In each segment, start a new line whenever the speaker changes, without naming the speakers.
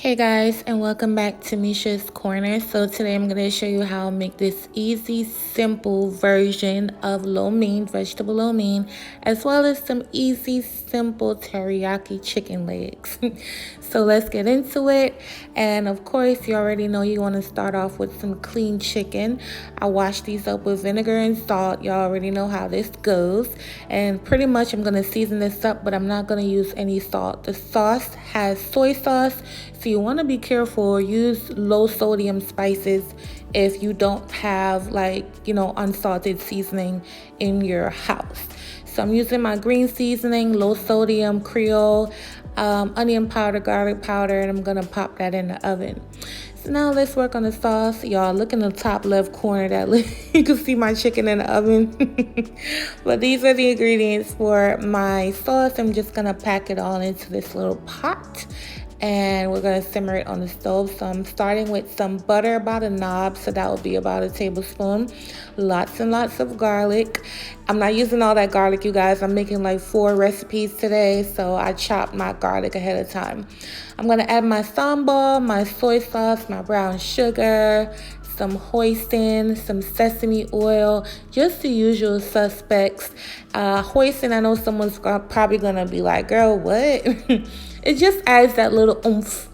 Hey guys, and welcome back to Misha's Corner. So today I'm going to show you how to make this easy, simple version of lo mein, vegetable lo mein, as well as some easy, simple teriyaki chicken legs. So let's get into it. And of course, you already know you want to start off with some clean chicken. I washed these up with vinegar and salt. You already know how this goes. And pretty much I'm going to season this up, but I'm not going to use any salt. The sauce has soy sauce. So you want to be careful, use low sodium spices if you don't have unsalted seasoning in your house. So I'm using my green seasoning, low sodium, Creole, onion powder, garlic powder, and I'm going to pop that in the oven. So now let's work on the sauce. Y'all, look in the top left corner, you can see my chicken in the oven. But these are the ingredients for my sauce. I'm just going to pack it all into this little pot. And we're going to simmer it on the stove. So I'm starting with some butter, about a knob, so that will be about a tablespoon. Lots and lots of garlic. I'm not using all that garlic, you guys. I'm making like 4 recipes today, so I chopped my garlic ahead of time. I'm going to add my sambal, my soy sauce, my brown sugar, some hoisin, some sesame oil, just the usual suspects. Hoisin, I know someone's probably going to be like, girl, what? It just adds that little oomph,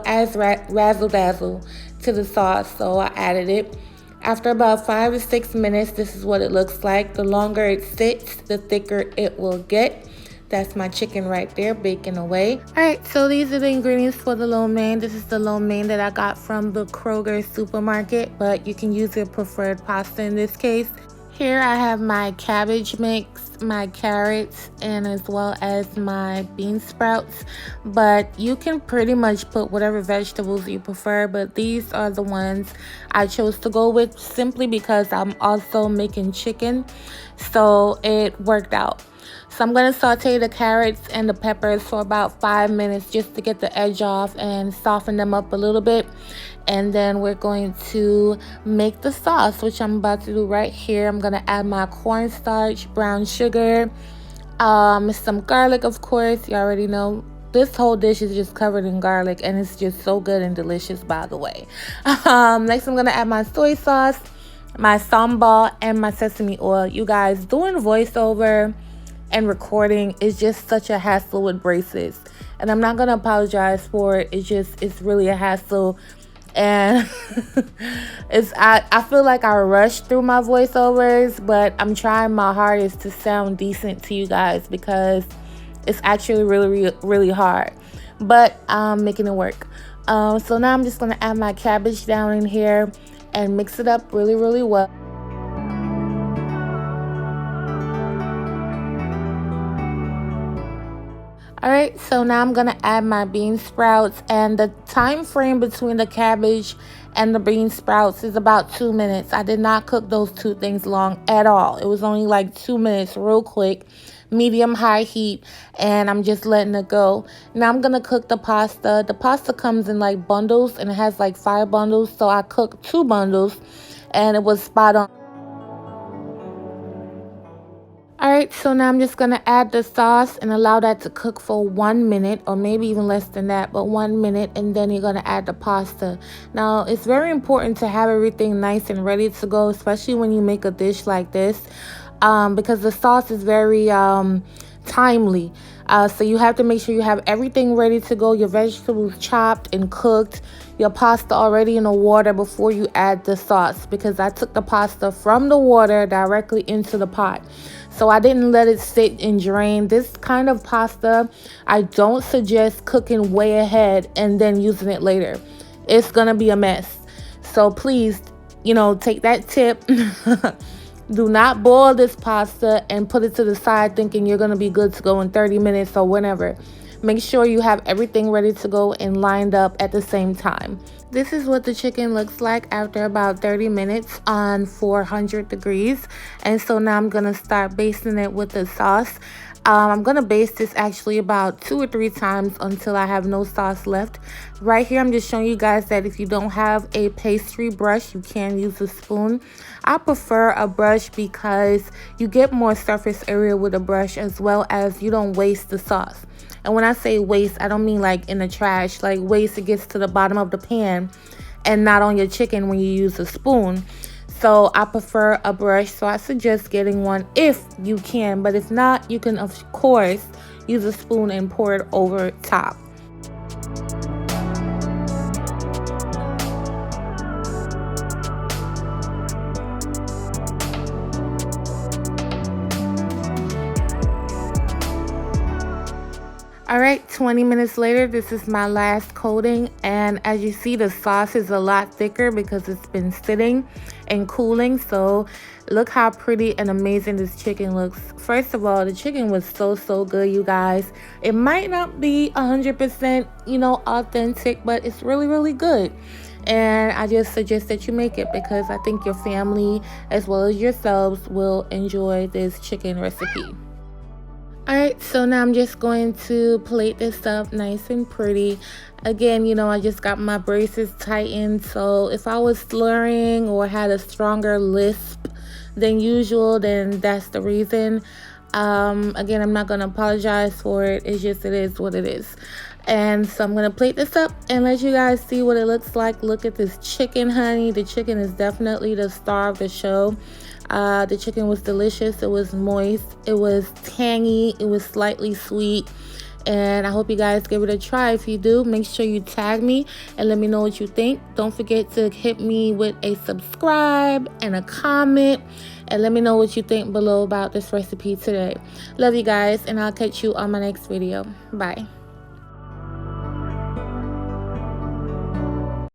adds razzle dazzle to the sauce. So I added it. After about 5 to 6 minutes, this is what it looks like. The longer it sits, the thicker it will get. That's my chicken right there, baking away. All right, so these are the ingredients for the lo mein. This is the lo mein that I got from the Kroger supermarket, but you can use your preferred pasta in this case. Here I have my cabbage mix, my carrots, and as well as my bean sprouts. But you can pretty much put whatever vegetables you prefer, but these are the ones I chose to go with simply because I'm also making chicken, so it worked out. So I'm going to saute the carrots and the peppers for about 5 minutes just to get the edge off and soften them up a little bit. And then we're going to make the sauce, which I'm about to do right here. I'm going to add my cornstarch, brown sugar, some garlic, of course. You already know this whole dish is just covered in garlic, and it's just so good and delicious, by the way. Next, I'm going to add my soy sauce, my sambal, and my sesame oil. You guys, doing voiceover and recording is just such a hassle with braces, and I'm not going to apologize for it. It's really a hassle. And I feel like I rush through my voiceovers, but I'm trying my hardest to sound decent to you guys because it's actually really hard, but I'm making it work. So now I'm just going to add my cabbage down in here and mix it up really well. Alright, so now I'm going to add my bean sprouts, and the time frame between the cabbage and the bean sprouts is about 2 minutes. I did not cook those two things long at all. It was only like 2 minutes, real quick, medium-high heat, and I'm just letting it go. Now I'm going to cook the pasta. The pasta comes in like bundles, and it has like 5 bundles, so I cooked 2 bundles, and it was spot on. Alright, so now I'm just going to add the sauce and allow that to cook for 1 minute, or maybe even less than that, but 1 minute, and then you're going to add the pasta. Now, it's very important to have everything nice and ready to go, especially when you make a dish like this, because the sauce is very timely. So you have to make sure you have everything ready to go, your vegetables chopped and cooked, your pasta already in the water before you add the sauce, because I took the pasta from the water directly into the pot. So I didn't let it sit and drain. This kind of pasta, I don't suggest cooking way ahead and then using it later. It's going to be a mess. So please, take that tip. Do not boil this pasta and put it to the side thinking you're going to be good to go in 30 minutes or whenever. Make sure you have everything ready to go and lined up at the same time. This is what the chicken looks like after about 30 minutes on 400 degrees. And so now I'm going to start basting it with the sauce. I'm going to baste this actually about 2 or 3 times until I have no sauce left. Right here, I'm just showing you guys that if you don't have a pastry brush, you can use a spoon. I prefer a brush because you get more surface area with a brush, as well as you don't waste the sauce. And when I say waste, I don't mean like in the trash, like waste it gets to the bottom of the pan and not on your chicken when you use a spoon. So I prefer a brush, so I suggest getting one if you can, but if not, you can of course use a spoon and pour it over top. All right, 20 minutes later, this is my last coating, and as you see, the sauce is a lot thicker because it's been sitting and cooling. So look how pretty and amazing this chicken looks. First of all, the chicken was so good, you guys. It might not be 100%, you know, authentic, but it's really good. And I just suggest that you make it because I think your family as well as yourselves will enjoy this chicken recipe. Alright, so now I'm just going to plate this up nice and pretty. Again, you know, I just got my braces tightened, so if I was slurring or had a stronger lisp than usual, then that's the reason. Again, I'm not going to apologize for it. It's just, it is what it is. And so I'm going to plate this up and let you guys see what it looks like. Look at this chicken, honey. The chicken is definitely the star of the show. The chicken was delicious. It was moist. It was tangy. It was slightly sweet. And I hope you guys give it a try. If you do, make sure you tag me and let me know what you think. Don't forget to hit me with a subscribe and a comment. And let me know what you think below about this recipe today. Love you guys, and I'll catch you on my next video. Bye.